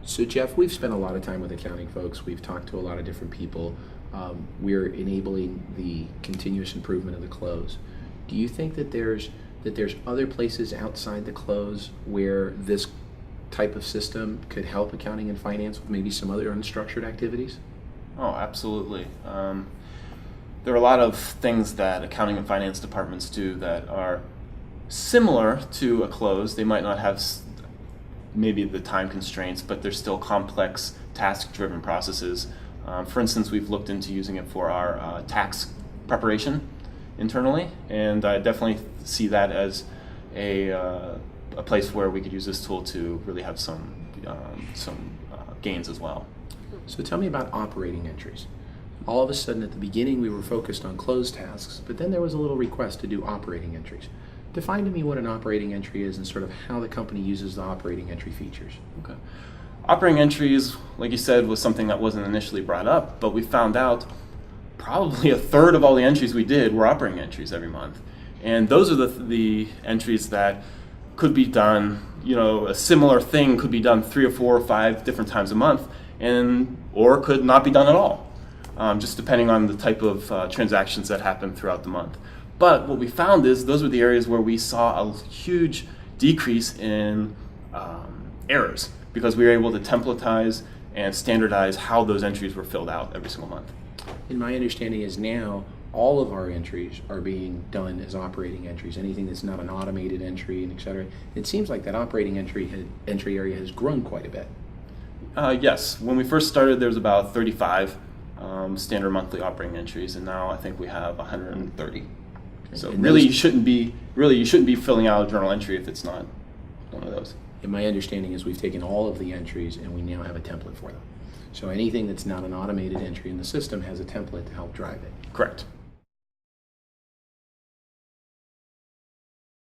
So Jeff, we've spent a lot of time with accounting folks. We've talked to a lot of different people. We're enabling the continuous improvement of the close. Do you think that there's other places outside the close where this type of system could help accounting and finance with maybe some other unstructured activities? Oh, absolutely. There are a lot of things that accounting and finance departments do that are similar to a close. They might not have maybe the time constraints, but they're still complex task-driven processes. For instance, we've looked into using it for our tax preparation internally, and I definitely see that as a place where we could use this tool to really have some gains as well. So tell me about operating entries. All of a sudden at the beginning we were focused on close tasks, but then there was a little request to do operating entries. Define to me what an operating entry is and sort of how the company uses the operating entry features. Okay. Operating entries, like you said, was something that wasn't initially brought up, but we found out probably a third of all the entries we did were operating entries every month. And those are the entries that could be done, a similar thing could be done 3 or 4 or 5 different times a month, or could not be done at all, just depending on the type of transactions that happen throughout the month. But what we found is those were the areas where we saw a huge decrease in errors, because we were able to templatize and standardize how those entries were filled out every single month. And my understanding is now all of our entries are being done as operating entries, anything that's not an automated entry, and et cetera. It seems like that operating entry area has grown quite a bit. Yes, when we first started there was about 35 standard monthly operating entries, and now I think we have 130. So and really you shouldn't be filling out a journal entry if it's not one of those. And my understanding is we've taken all of the entries and we now have a template for them. So anything that's not an automated entry in the system has a template to help drive it. Correct.